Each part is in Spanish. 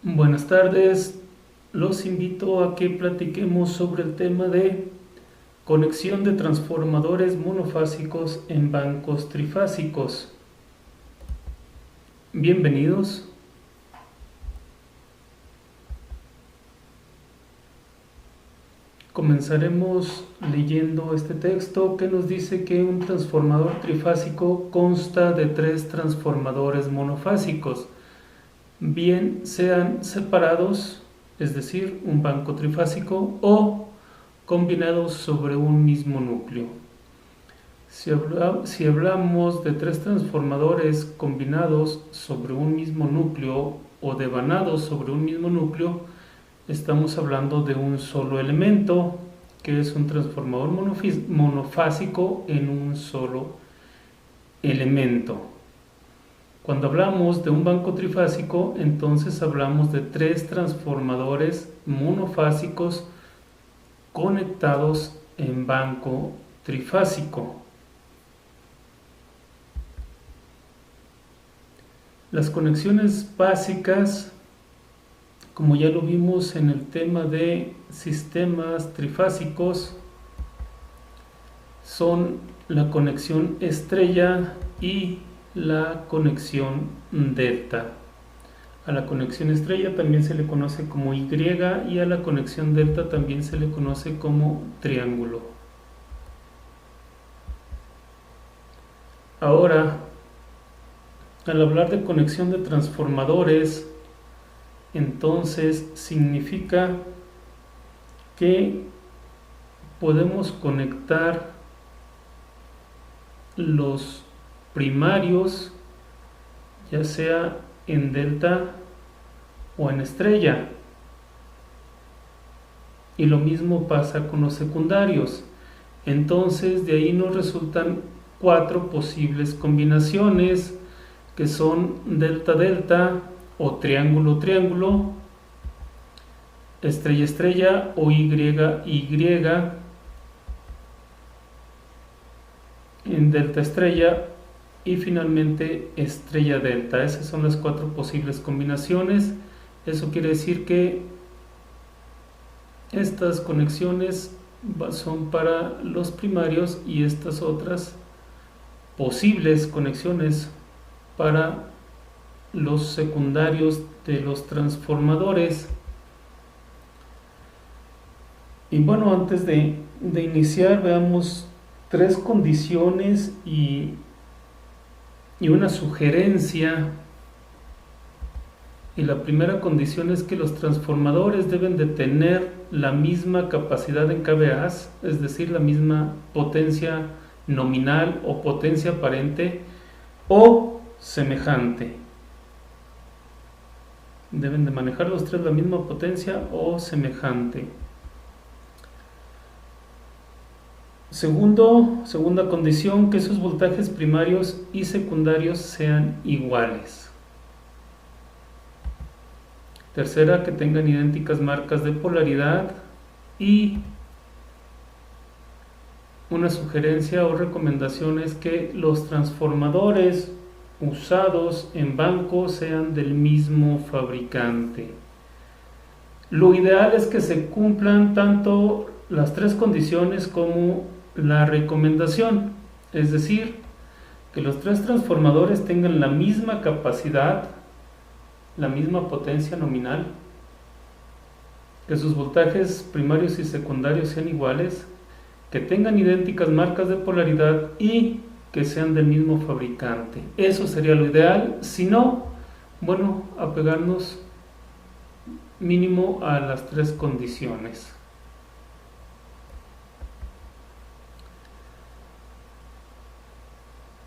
Buenas tardes, los invito a que platiquemos sobre el tema de conexión de transformadores monofásicos en bancos trifásicos. Bienvenidos. Comenzaremos leyendo este texto que nos dice que un transformador trifásico consta de 3 transformadores monofásicos, bien sean separados, es decir, un banco trifásico, o combinados sobre un mismo núcleo. Si hablamos de 3 transformadores combinados sobre un mismo núcleo o devanados sobre un mismo núcleo, estamos hablando de un solo elemento, que es un transformador monofásico en un solo elemento. Cuando hablamos de un banco trifásico, entonces hablamos de 3 transformadores monofásicos conectados en banco trifásico. Las conexiones básicas, como ya lo vimos en el tema de sistemas trifásicos, son la conexión estrella y la conexión delta. A la conexión estrella también se le conoce como Y y a la conexión delta también se le conoce como triángulo. Ahora, al hablar de conexión de transformadores, entonces significa que podemos conectar los primarios, ya sea en delta o en estrella, y lo mismo pasa con los secundarios. Entonces de ahí nos resultan 4 posibles combinaciones, que son delta-delta o triángulo-triángulo, estrella-estrella o Y-Y, en delta-estrella y finalmente estrella-delta. Esas son las 4 posibles combinaciones. Eso quiere decir que estas conexiones son para los primarios y estas otras posibles conexiones para los secundarios de los transformadores. Y bueno, antes de iniciar, veamos 3 condiciones y una sugerencia. Y la primera condición es que los transformadores deben de tener la misma capacidad en kVA, es decir, la misma potencia nominal o potencia aparente o semejante. Deben de manejar los 3 la misma potencia o semejante. Segunda condición, que sus voltajes primarios y secundarios sean iguales. Tercera, que tengan idénticas marcas de polaridad. Y una sugerencia o recomendación es que los transformadores usados en banco sean del mismo fabricante. Lo ideal es que se cumplan tanto las 3 condiciones como la recomendación, es decir, que los 3 transformadores tengan la misma capacidad, la misma potencia nominal, que sus voltajes primarios y secundarios sean iguales, que tengan idénticas marcas de polaridad y que sean del mismo fabricante. Eso sería lo ideal. Si no, bueno, apegarnos mínimo a las 3 condiciones.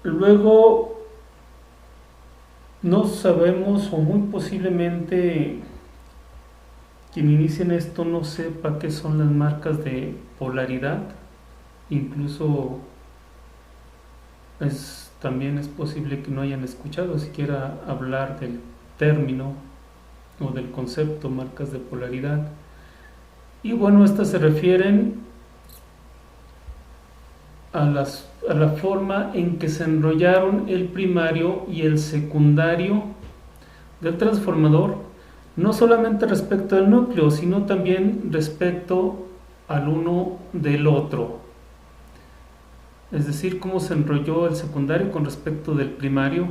Luego, no sabemos, o muy posiblemente quien inicie en esto no sepa qué son las marcas de polaridad. Incluso también es posible que no hayan escuchado siquiera hablar del término o del concepto marcas de polaridad. Y bueno, estas se refieren a la forma en que se enrollaron el primario y el secundario del transformador no solamente respecto del núcleo, sino también respecto al uno del otro. Es decir, cómo se enrolló el secundario con respecto del primario.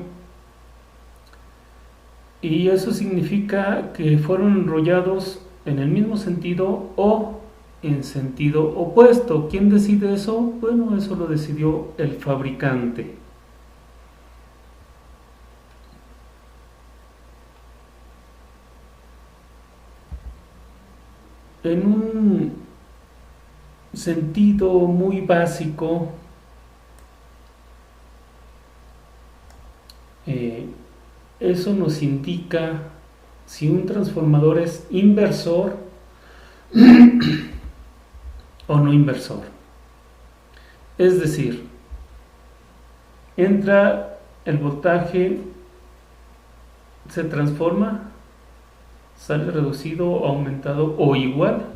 Y eso significa que fueron enrollados en el mismo sentido o en sentido opuesto. ¿Quién decide eso? Bueno, eso lo decidió el fabricante. En un sentido muy básico, eso nos indica si un transformador es inversor o no inversor. Es decir, entra el voltaje, se transforma, sale reducido, aumentado o igual,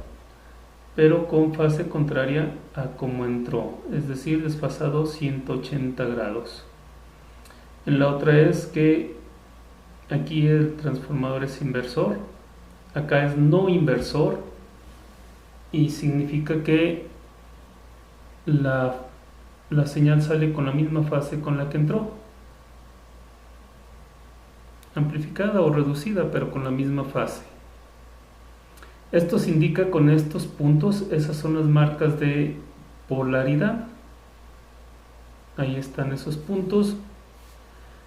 pero con fase contraria a como entró, es decir, desfasado 180 grados. En la otra es que aquí el transformador es inversor, acá es no inversor, y significa que la señal sale con la misma fase con la que entró, amplificada o reducida, pero con la misma fase. Esto se indica con estos puntos, esas son las marcas de polaridad. Ahí están esos puntos.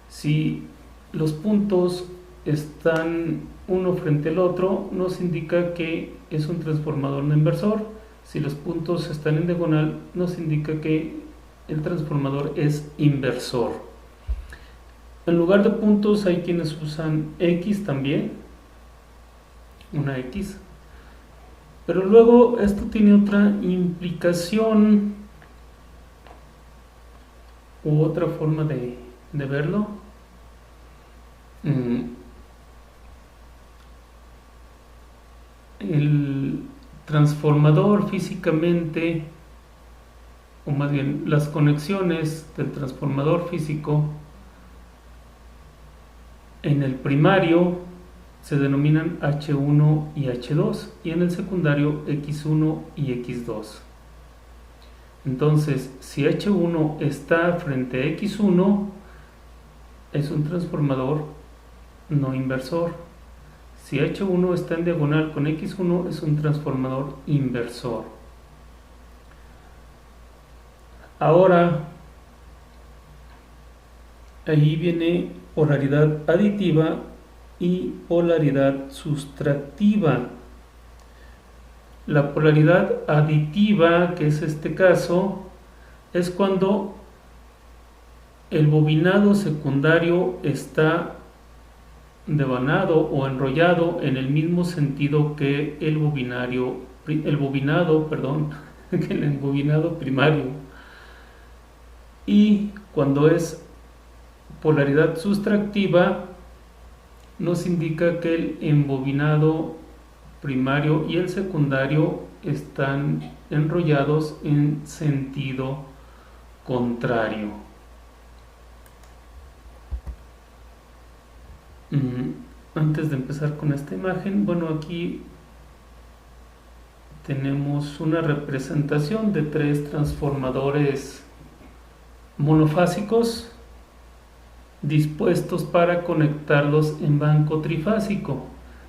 Si los puntos están uno frente al otro, nos indica que es un transformador no inversor. Si los puntos están en diagonal, nos indica que el transformador es inversor. En lugar de puntos hay quienes usan X también, una X. Pero luego esto tiene otra implicación u otra forma de verlo. El transformador físicamente, o más bien las conexiones del transformador físico en el primario se denominan H1 y H2 y en el secundario X1 y X2. Entonces, si H1 está frente a X1, es un transformador no inversor. Si H1 está en diagonal con X1, es un transformador inversor. Ahora, ahí viene polaridad aditiva y polaridad sustractiva. La polaridad aditiva, que es este caso, es cuando el bobinado secundario está devanado o enrollado en el mismo sentido que el bobinado primario. Y cuando es polaridad sustractiva, nos indica que el embobinado primario y el secundario están enrollados en sentido contrario. Antes de empezar con esta imagen, bueno, aquí tenemos una representación de 3 transformadores monofásicos dispuestos para conectarlos en banco trifásico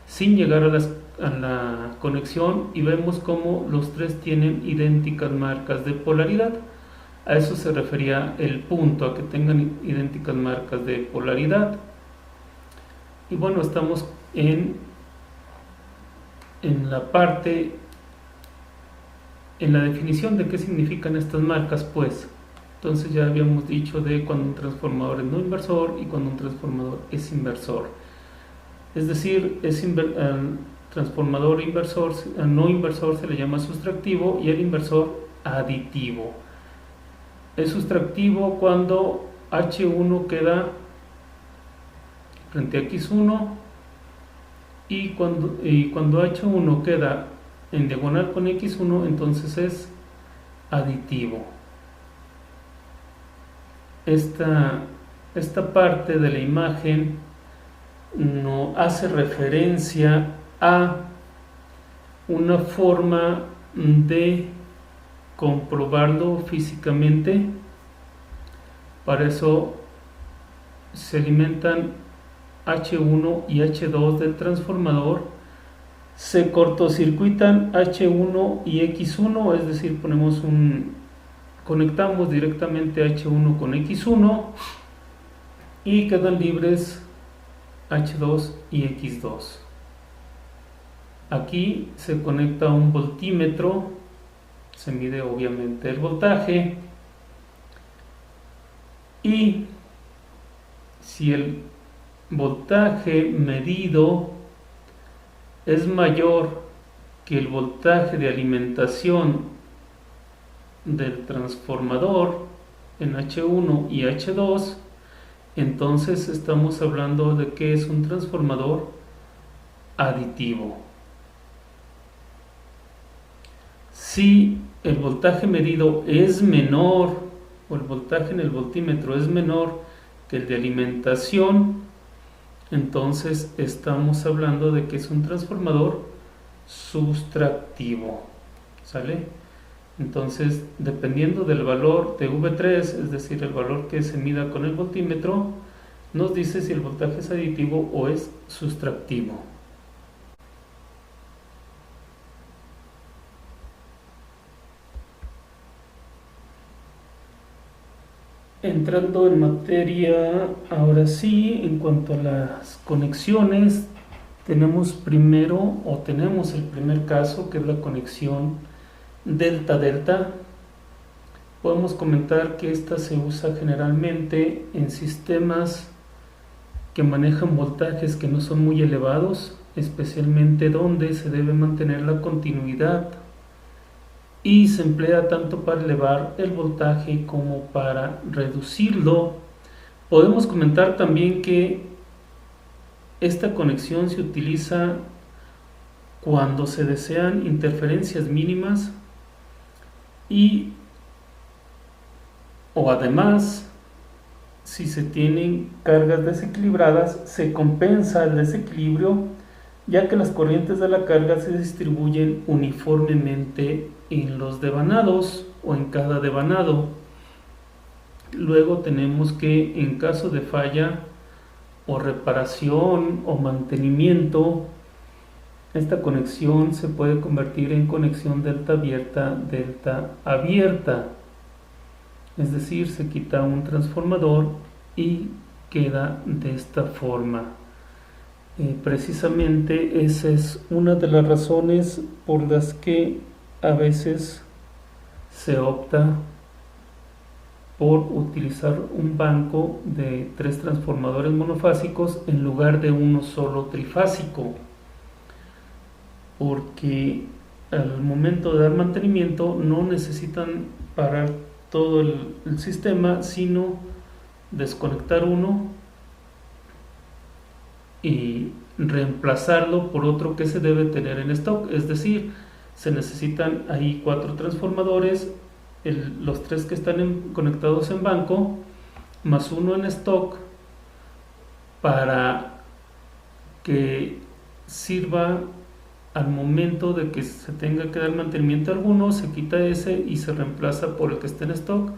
sin llegar a la conexión, y vemos cómo los 3 tienen idénticas marcas de polaridad. A eso se refería el punto, a que tengan idénticas marcas de polaridad. Y bueno, estamos en la parte, en la definición de qué significan estas marcas, pues. Entonces ya habíamos dicho de cuando un transformador es no inversor y cuando un transformador es inversor. Es decir, al transformador inversor, al no inversor se le llama sustractivo y al inversor aditivo. Es sustractivo cuando H1 queda frente a X1 y cuando H1 queda en diagonal con X1, entonces es aditivo. Esta parte de la imagen no hace referencia a una forma de comprobarlo físicamente. Para eso se alimentan H1 y H2 del transformador, se cortocircuitan H1 y X1, es decir, conectamos directamente H1 con X1 y quedan libres H2 y X2. Aquí se conecta un voltímetro, se mide obviamente el voltaje, y si el voltaje medido es mayor que el voltaje de alimentación del transformador en H1 y H2, entonces estamos hablando de que es un transformador aditivo. Si el voltaje medido es menor, o el voltaje en el voltímetro es menor que el de alimentación, entonces estamos hablando de que es un transformador sustractivo. ¿Sale? Entonces, dependiendo del valor de V3, es decir, el valor que se mida con el voltímetro, nos dice si el voltaje es aditivo o es sustractivo. Entrando en materia, ahora sí, en cuanto a las conexiones, tenemos el primer caso, que es la conexión delta-delta. Podemos comentar que esta se usa generalmente en sistemas que manejan voltajes que no son muy elevados, especialmente donde se debe mantener la continuidad, y se emplea tanto para elevar el voltaje como para reducirlo. Podemos comentar también que esta conexión se utiliza cuando se desean interferencias mínimas o además, si se tienen cargas desequilibradas, se compensa el desequilibrio, ya que las corrientes de la carga se distribuyen uniformemente en los devanados o en cada devanado. Luego tenemos que, en caso de falla o reparación o mantenimiento, esta conexión se puede convertir en conexión delta abierta, es decir, se quita un transformador y queda de esta forma. Precisamente esa es una de las razones por las que a veces se opta por utilizar un banco de 3 transformadores monofásicos en lugar de uno solo trifásico, porque al momento de dar mantenimiento no necesitan parar todo el sistema, sino desconectar uno y reemplazarlo por otro que se debe tener en stock. Es decir, se necesitan ahí 4 transformadores, los 3 que están conectados en banco, más uno en stock, para que sirva al momento de que se tenga que dar mantenimiento a alguno, se quita ese y se reemplaza por el que está en stock.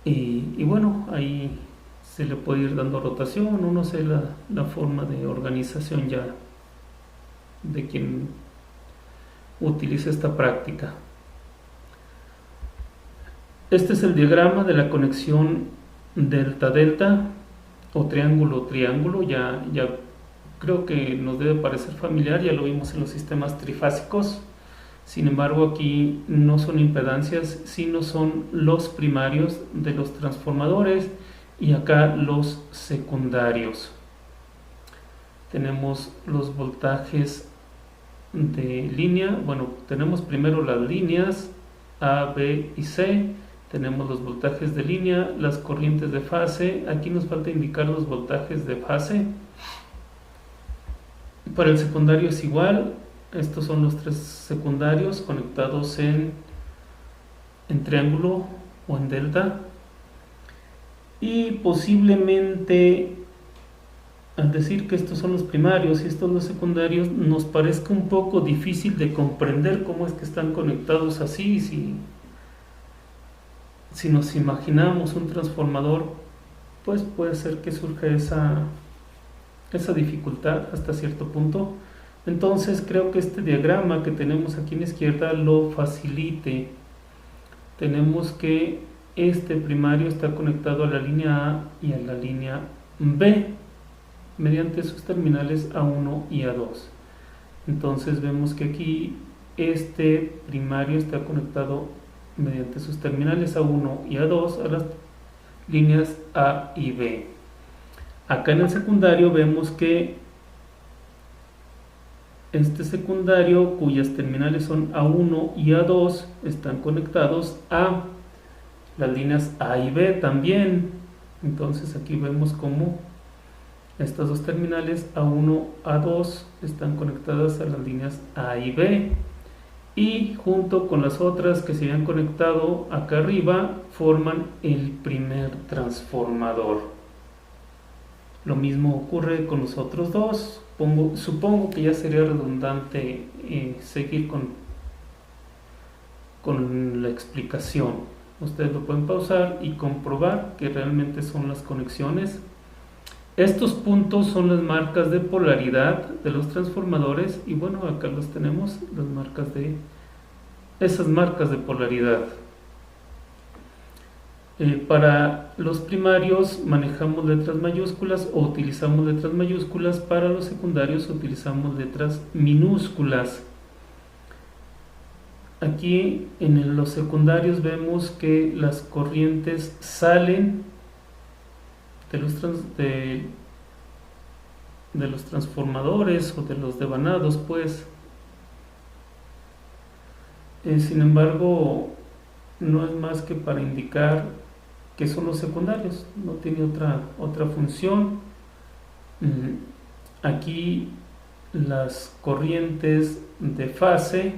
Y bueno, ahí se le puede ir dando rotación, o no sé la forma de organización ya de quien utiliza esta práctica. Este es el diagrama de la conexión delta-delta o triángulo-triángulo. Ya creo que nos debe parecer familiar, ya lo vimos en los sistemas trifásicos. Sin embargo, aquí no son impedancias, sino son los primarios de los transformadores y acá los secundarios. Tenemos los voltajes de línea. Bueno, tenemos primero las líneas A, B y C. Tenemos los voltajes de línea, las corrientes de fase. Aquí nos falta indicar los voltajes de fase. Para el secundario es igual. Estos son los 3 secundarios conectados en triángulo o en delta. Y posiblemente al decir que estos son los primarios y estos los secundarios, nos parezca un poco difícil de comprender cómo es que están conectados así. Si nos imaginamos un transformador, pues puede ser que surja esa dificultad hasta cierto punto. Entonces creo que este diagrama que tenemos aquí en la izquierda lo facilite. Tenemos que este primario está conectado a la línea A y a la línea B mediante sus terminales A1 y A2. Entonces vemos que aquí este primario está conectado mediante sus terminales A1 y A2 a las líneas A y B. Acá en el secundario vemos que este secundario, cuyas terminales son A1 y A2, están conectados a las líneas A y B también. Entonces aquí vemos cómo estas dos terminales A1, A2 están conectadas a las líneas A y B, y junto con las otras que se habían conectado acá arriba forman el primer transformador. Lo mismo ocurre con los otros dos. Supongo que ya sería redundante seguir con la explicación. Ustedes lo pueden pausar y comprobar que realmente son las conexiones. Estos puntos son las marcas de polaridad de los transformadores, y bueno, acá los tenemos, esas marcas de polaridad. Para los primarios manejamos letras mayúsculas o utilizamos letras mayúsculas. Para los secundarios utilizamos letras minúsculas. Aquí en los secundarios vemos que las corrientes salen de los transformadores o de los devanados, pues. Sin embargo, no es más que para indicar que son los secundarios, no tiene otra función. Aquí las corrientes de fase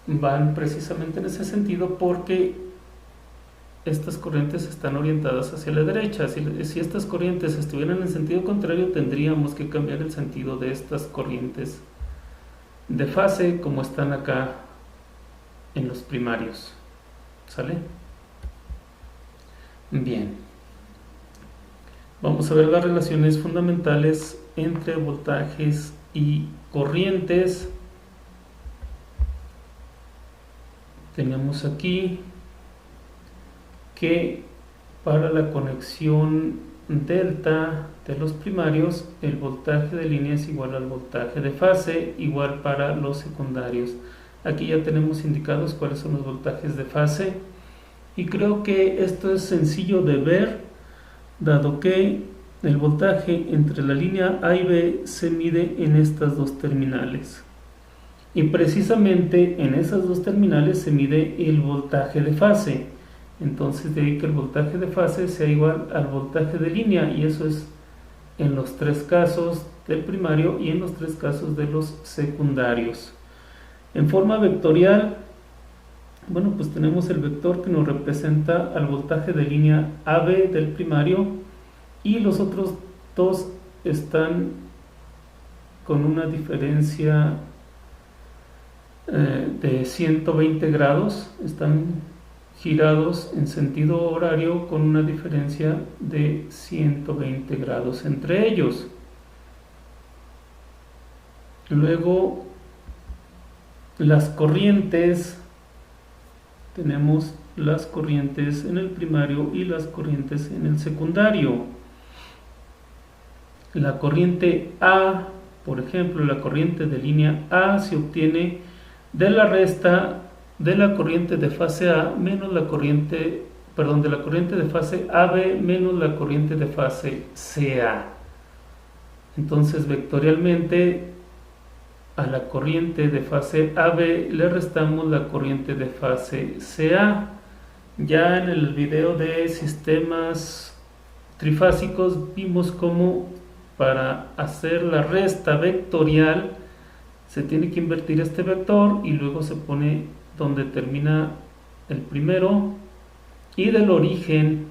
van precisamente en ese sentido, porque estas corrientes están orientadas hacia la derecha. Si estas corrientes estuvieran en sentido contrario, tendríamos que cambiar el sentido de estas corrientes de fase, como están acá en los primarios. ¿Sale? Bien, vamos a ver las relaciones fundamentales entre voltajes y corrientes. Tenemos aquí que para la conexión delta de los primarios, el voltaje de línea es igual al voltaje de fase, igual para los secundarios. Aquí ya tenemos indicados cuáles son los voltajes de fase, y creo que esto es sencillo de ver, dado que el voltaje entre la línea A y B se mide en estas dos terminales, y precisamente en esas dos terminales se mide el voltaje de fase. Entonces de ahí que el voltaje de fase sea igual al voltaje de línea, y eso es en los tres casos del primario y en los tres casos de los secundarios. En forma vectorial, bueno, pues tenemos el vector que nos representa al voltaje de línea AB del primario, y los otros dos están con una diferencia de 120 grados, están girados en sentido horario con una diferencia de 120 grados entre ellos. Luego, las corrientes, tenemos las corrientes en el primario y las corrientes en el secundario. La corriente A, por ejemplo, la corriente de línea A se obtiene de la resta de la corriente de fase A menos de la corriente de fase AB menos la corriente de fase CA. Entonces, vectorialmente, a la corriente de fase AB le restamos la corriente de fase CA. Ya en el video de sistemas trifásicos vimos cómo para hacer la resta vectorial se tiene que invertir este vector, y luego se pone donde termina el primero, y del origen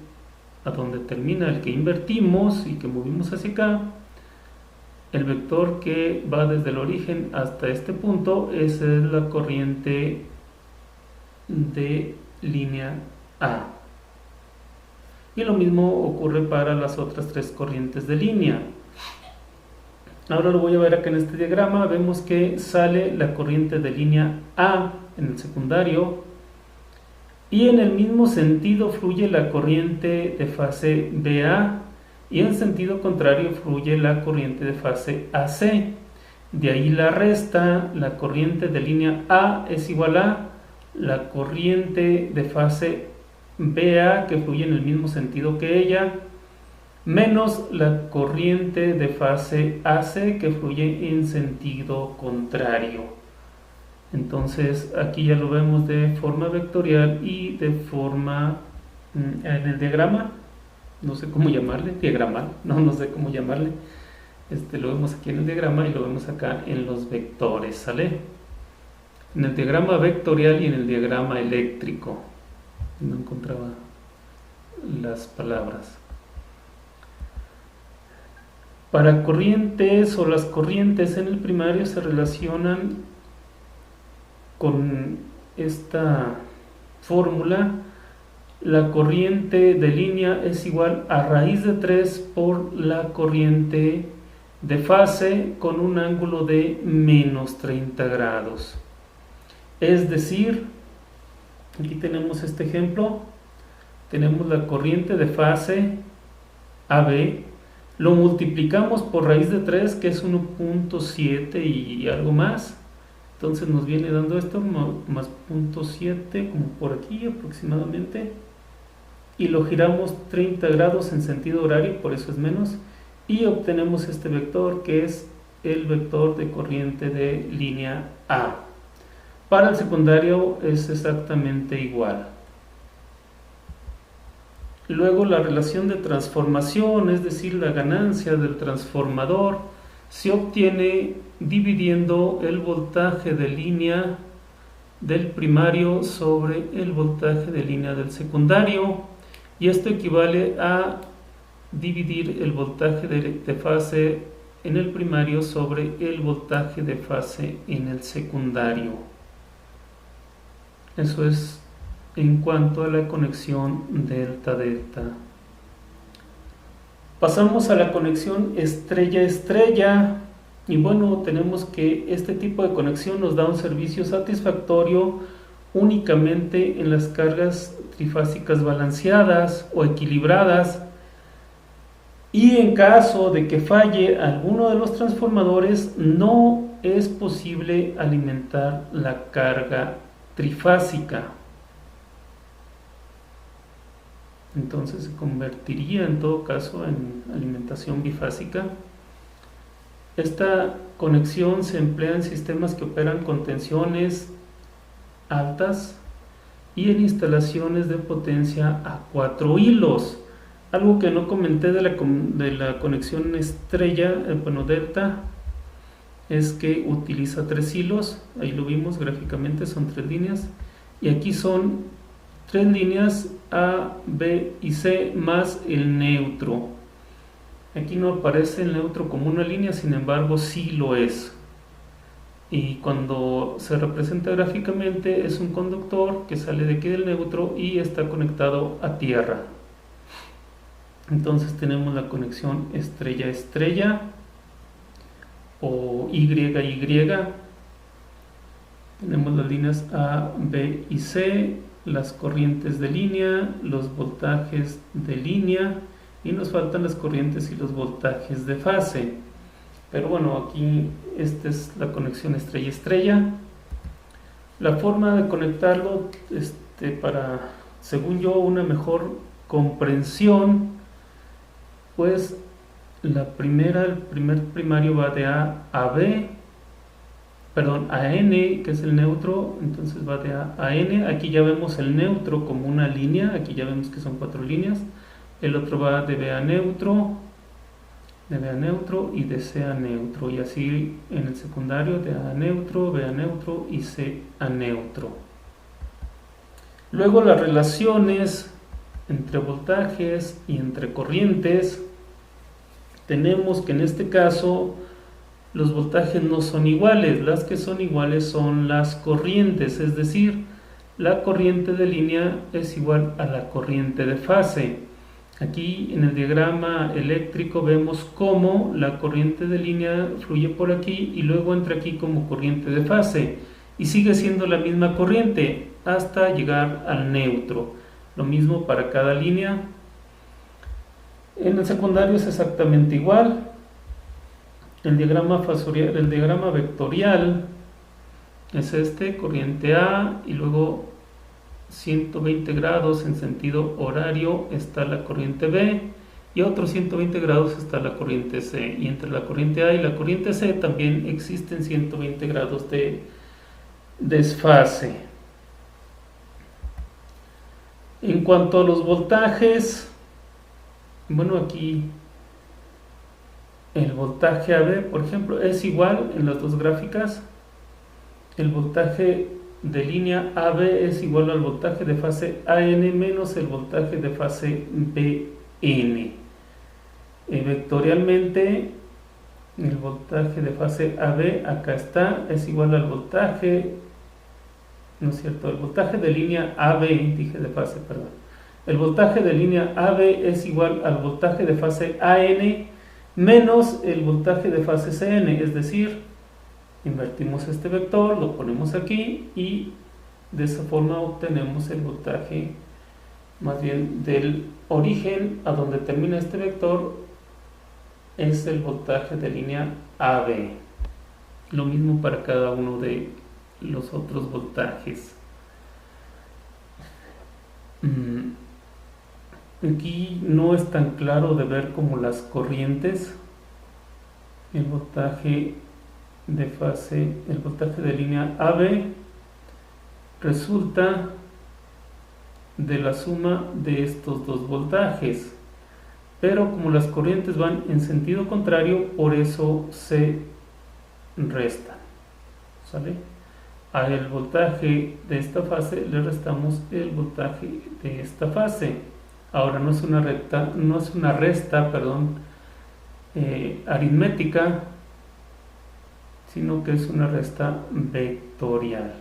a donde termina el que invertimos y que movimos hacia acá, el vector que va desde el origen hasta este punto, esa es la corriente de línea A. Y lo mismo ocurre para las otras tres corrientes de línea. Ahora lo voy a ver acá en este diagrama. Vemos que sale la corriente de línea A en el secundario y en el mismo sentido fluye la corriente de fase BA y en sentido contrario fluye la corriente de fase AC. De ahí la resta, la corriente de línea A es igual a la corriente de fase BA que fluye en el mismo sentido que ella, menos la corriente de fase AC que fluye en sentido contrario. Entonces aquí ya lo vemos de forma vectorial y de forma en el diagrama, no sé cómo llamarle, diagramal, no sé cómo llamarle. Lo vemos aquí en el diagrama y lo vemos acá en los vectores, ¿sale? En el diagrama vectorial y en el diagrama eléctrico. No encontraba las palabras. Para corrientes o las corrientes en el primario se relacionan con esta fórmula. La corriente de línea es igual a raíz de 3 por la corriente de fase con un ángulo de menos 30 grados. Es decir, aquí tenemos este ejemplo, tenemos la corriente de fase AB, lo multiplicamos por raíz de 3 que es 1.7 y algo más, entonces nos viene dando esto más 0.7 como por aquí aproximadamente, y lo giramos 30 grados en sentido horario, por eso es menos, y obtenemos este vector que es el vector de corriente de línea A. Para el secundario es exactamente igual. Luego la relación de transformación, es decir, la ganancia del transformador, se obtiene dividiendo el voltaje de línea del primario sobre el voltaje de línea del secundario, y esto equivale a dividir el voltaje de fase en el primario sobre el voltaje de fase en el secundario. Eso es en cuanto a la conexión delta-delta. Pasamos a la conexión estrella-estrella, y bueno, tenemos que este tipo de conexión nos da un servicio satisfactorio únicamente en las cargas trifásicas balanceadas o equilibradas, y en caso de que falle alguno de los transformadores no es posible alimentar la carga trifásica. Entonces se convertiría en todo caso en alimentación bifásica. Esta conexión se emplea en sistemas que operan con tensiones altas y en instalaciones de potencia a 4 hilos. Algo que no comenté de la conexión estrella, delta, es que utiliza 3 hilos. Ahí lo vimos gráficamente, son 3 líneas, y aquí son 3 líneas A, B y C más el neutro. Aquí no aparece el neutro como una línea, sin embargo sí lo es, y cuando se representa gráficamente es un conductor que sale de aquí del neutro y está conectado a tierra. Entonces tenemos la conexión estrella-estrella o Y-Y. Tenemos las líneas A, B y C, las corrientes de línea, los voltajes de línea, y nos faltan las corrientes y los voltajes de fase. Pero bueno, aquí esta es la conexión estrella-estrella. La forma de conectarlo para, según yo, una mejor comprensión, pues el primer primario va de A a B, a N, que es el neutro, entonces va de A a N. Aquí ya vemos el neutro como una línea, aquí ya vemos que son 4 líneas. El otro va de B a neutro, y de C a neutro, y así en el secundario de A a neutro, B a neutro y C a neutro. Luego las relaciones entre voltajes y entre corrientes, tenemos que en este caso los voltajes no son iguales. Las que son iguales son las corrientes, es decir, la corriente de línea es igual a la corriente de fase. Aquí en el diagrama eléctrico vemos cómo la corriente de línea fluye por aquí y luego entra aquí como corriente de fase y sigue siendo la misma corriente hasta llegar al neutro. Lo mismo para cada línea. En el secundario es exactamente igual. El diagrama vectorial es este, corriente A, y luego 120 grados en sentido horario está la corriente B, y a otros 120 grados está la corriente C, y entre la corriente A y la corriente C también existen 120 grados de desfase. En cuanto a los voltajes, bueno, aquí el voltaje AB, por ejemplo, es igual en las dos gráficas. El voltaje de línea AB es igual al voltaje de fase AN menos el voltaje de fase BN. Vectorialmente, el voltaje de fase AB, acá está, es igual al voltaje, no es cierto, el voltaje de línea AB, dije de fase, perdón. El voltaje de línea AB es igual al voltaje de fase AN menos el voltaje de fase CN, es decir, invertimos este vector, lo ponemos aquí y de esa forma obtenemos el voltaje, más bien del origen a donde termina este vector es el voltaje de línea AB. Lo mismo para cada uno de los otros voltajes. Aquí no es tan claro de ver como las corrientes. El voltaje de fase, el voltaje de línea AB resulta de la suma de estos dos voltajes, pero como las corrientes van en sentido contrario, por eso se restan, ¿sale? Al voltaje de esta fase le restamos el voltaje de esta fase. Ahora no es una resta, aritmética, sino que es una resta vectorial.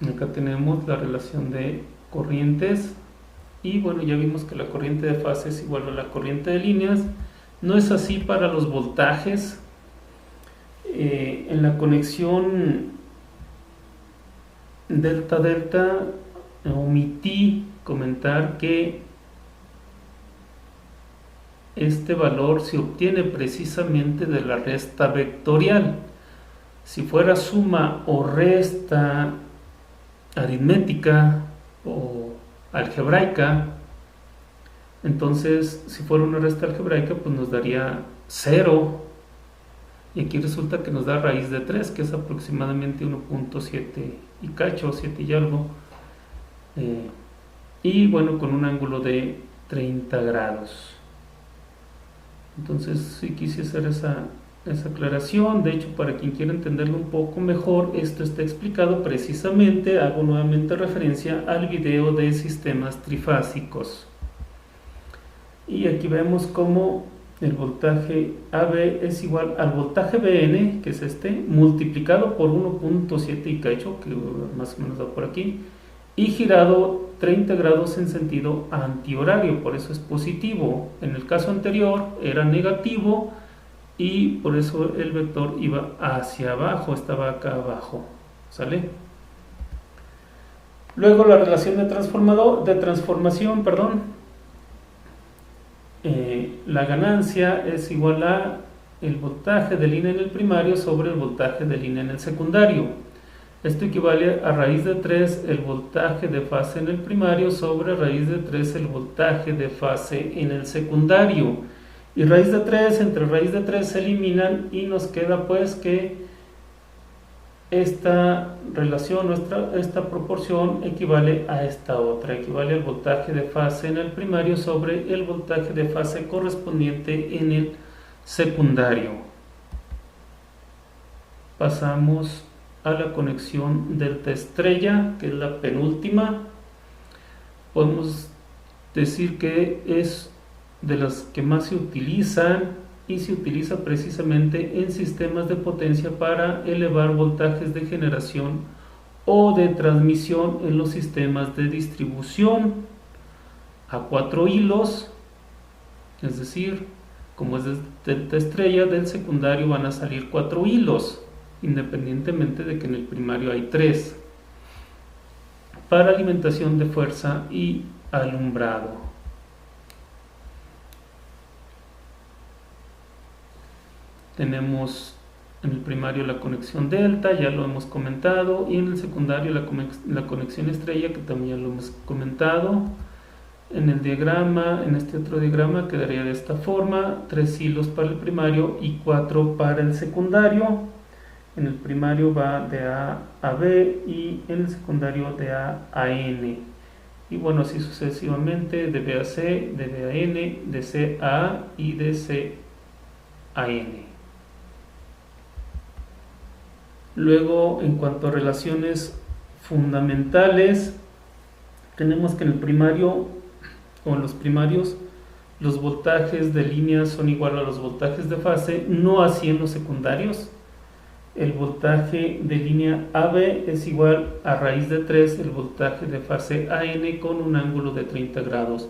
Acá tenemos la relación de corrientes y bueno, ya vimos que la corriente de fase es igual a la corriente de líneas. No es así para los voltajes. En la conexión delta-delta omití comentar que este valor se obtiene precisamente de la resta vectorial. Si fuera suma o resta aritmética o algebraica, entonces si fuera una resta algebraica pues nos daría 0, y aquí resulta que nos da raíz de 3, que es aproximadamente 1.7 y cacho, 7 y algo, y bueno, con un ángulo de 30 grados. Entonces sí quise hacer esa aclaración. De hecho, para quien quiera entenderlo un poco mejor, esto está explicado precisamente, hago nuevamente referencia al video de sistemas trifásicos. Y aquí vemos cómo el voltaje AB es igual al voltaje BN, que es este, multiplicado por 1.7 y cacho, que más o menos da por aquí, y girado 30 grados en sentido antihorario, por eso es positivo. En el caso anterior era negativo y por eso el vector iba hacia abajo, estaba acá abajo, ¿sale? Luego la relación de transformación, la ganancia es igual a el voltaje de línea en el primario sobre el voltaje de línea en el secundario. Esto equivale a raíz de 3 el voltaje de fase en el primario sobre raíz de 3 el voltaje de fase en el secundario. Y raíz de 3 entre raíz de 3 se eliminan y nos queda pues que esta relación, esta proporción equivale a esta otra, equivale al voltaje de fase en el primario sobre el voltaje de fase correspondiente en el secundario. Pasamos a la conexión delta estrella, que es la penúltima. Podemos decir que es de las que más se utilizan y se utiliza precisamente en sistemas de potencia para elevar voltajes de generación o de transmisión en los sistemas de distribución a 4 hilos, es decir, como es de delta estrella, del secundario van a salir 4 hilos, independientemente de que en el primario hay 3, para alimentación de fuerza y alumbrado. Tenemos en el primario la conexión delta, ya lo hemos comentado, y en el secundario la conexión estrella, que también ya lo hemos comentado. En el diagrama, en este otro diagrama, quedaría de esta forma: 3 hilos para el primario y 4 para el secundario. En el primario va de A a B y en el secundario de A a N. Y bueno, así sucesivamente, de B a C, de B a N, de C a A y de C a N. Luego, en cuanto a relaciones fundamentales, tenemos que en el primario o en los primarios los voltajes de línea son igual a los voltajes de fase, no así en los secundarios. El voltaje de línea AB es igual a raíz de 3 el voltaje de fase AN con un ángulo de 30 grados.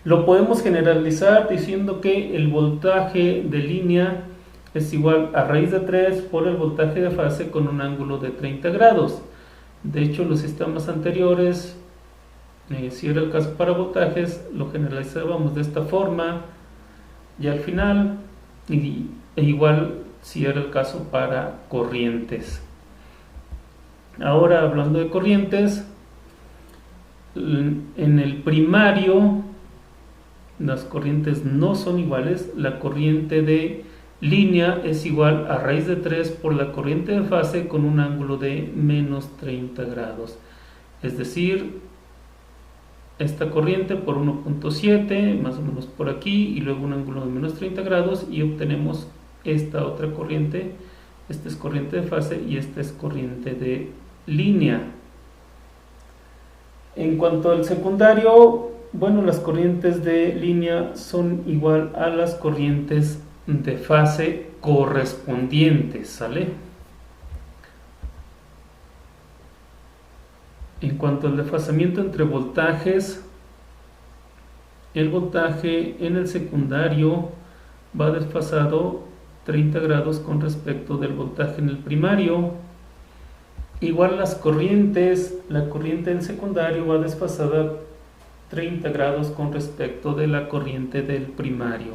Lo podemos generalizar diciendo que el voltaje de línea es igual a raíz de 3 por el voltaje de fase con un ángulo de 30 grados. De hecho, los sistemas anteriores, si era el caso para voltajes, lo generalizábamos de esta forma, y al final, e igual si era el caso para corrientes. Ahora, hablando de corrientes, en el primario las corrientes no son iguales. La corriente de línea es igual a raíz de 3 por la corriente de fase con un ángulo de menos 30 grados. Es decir, esta corriente por 1.7, más o menos por aquí, y luego un ángulo de menos 30 grados, y obtenemos esta otra corriente. Esta es corriente de fase y esta es corriente de línea. En cuanto al secundario, bueno, las corrientes de línea son igual a las corrientes de fase correspondientes, ¿sale? En cuanto al desfasamiento entre voltajes, el voltaje en el secundario va desfasado 30 grados con respecto del voltaje en el primario. Igual las corrientes, la corriente del secundario va desfasada 30 grados con respecto de la corriente del primario.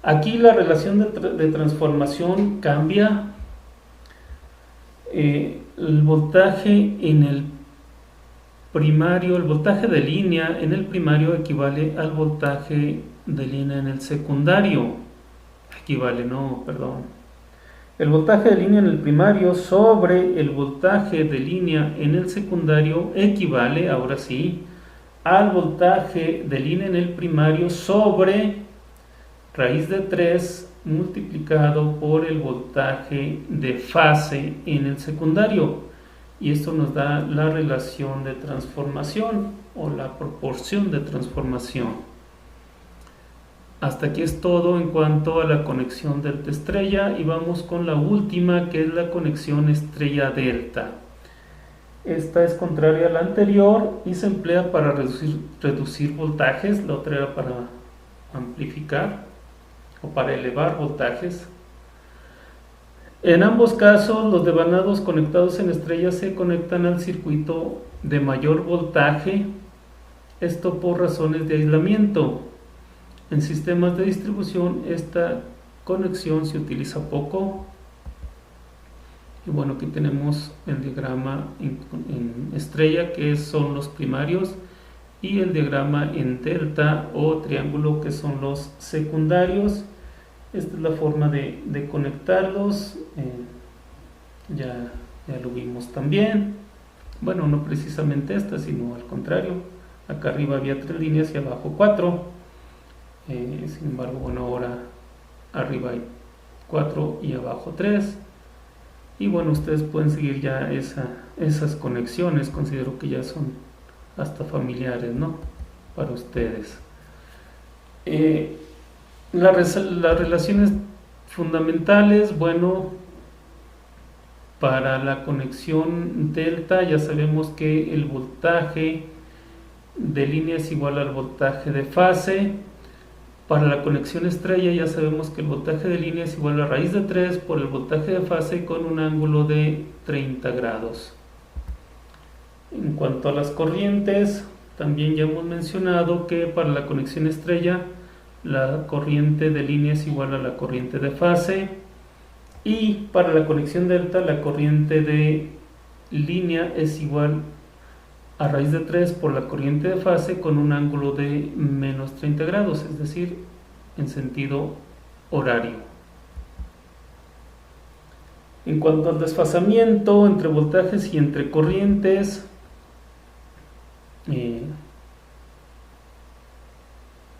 Aquí la relación de transformación cambia. El voltaje en el primario, el voltaje de línea en el primario equivale al voltaje de línea en el secundario. El voltaje de línea en el primario sobre el voltaje de línea en el secundario equivale, ahora sí, al voltaje de línea en el primario sobre raíz de 3 multiplicado por el voltaje de fase en el secundario. Y esto nos da la relación de transformación o la proporción de transformación. Hasta aquí es todo en cuanto a la conexión delta-estrella, y vamos con la última, que es la conexión estrella-delta. Esta es contraria a la anterior y se emplea para reducir voltajes. La otra era para amplificar o para elevar voltajes. En ambos casos, los devanados conectados en estrellas se conectan al circuito de mayor voltaje, esto por razones de aislamiento. En sistemas de distribución esta conexión se utiliza poco. Y bueno, aquí tenemos el diagrama en estrella, que son los primarios, y el diagrama en delta o triángulo, que son los secundarios. Esta es la forma de conectarlos. Ya lo vimos también. Bueno, no precisamente esta, sino al contrario. Acá arriba había 3 líneas y abajo 4. Sin embargo, bueno, ahora arriba hay 4 y abajo 3. Y bueno, ustedes pueden seguir ya esas conexiones, considero que ya son hasta familiares, ¿no? Para ustedes. Las relaciones fundamentales, bueno, para la conexión delta ya sabemos que el voltaje de línea es igual al voltaje de fase. Para la conexión estrella ya sabemos que el voltaje de línea es igual a raíz de 3 por el voltaje de fase con un ángulo de 30 grados. En cuanto a las corrientes, también ya hemos mencionado que para la conexión estrella la corriente de línea es igual a la corriente de fase, y para la conexión delta la corriente de línea es igual a raíz de 3 por la corriente de fase con un ángulo de menos 30 grados, es decir, en sentido horario. En cuanto al desfasamiento entre voltajes y entre corrientes,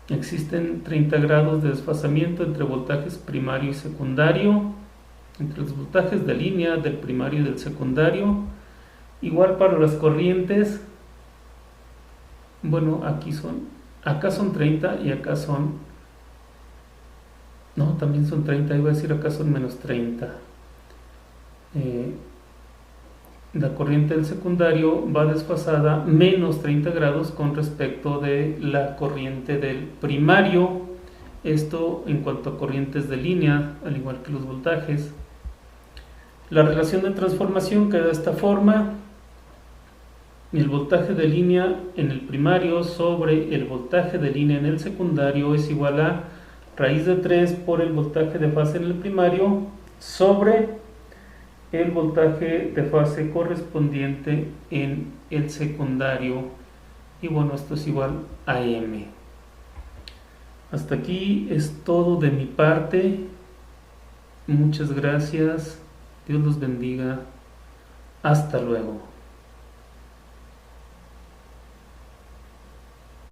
existen 30 grados de desfasamiento entre voltajes primario y secundario, entre los voltajes de línea del primario y del secundario. Igual para las corrientes, bueno, acá son 30 y acá son, no, también son 30, iba a decir acá son menos 30. La corriente del secundario va desfasada menos 30 grados con respecto de la corriente del primario. Esto en cuanto a corrientes de línea, al igual que los voltajes. La relación de transformación queda de esta forma: el voltaje de línea en el primario sobre el voltaje de línea en el secundario es igual a raíz de 3 por el voltaje de fase en el primario sobre el voltaje de fase correspondiente en el secundario, y bueno, esto es igual a M. Hasta aquí es todo de mi parte. Muchas gracias. Dios los bendiga. Hasta luego.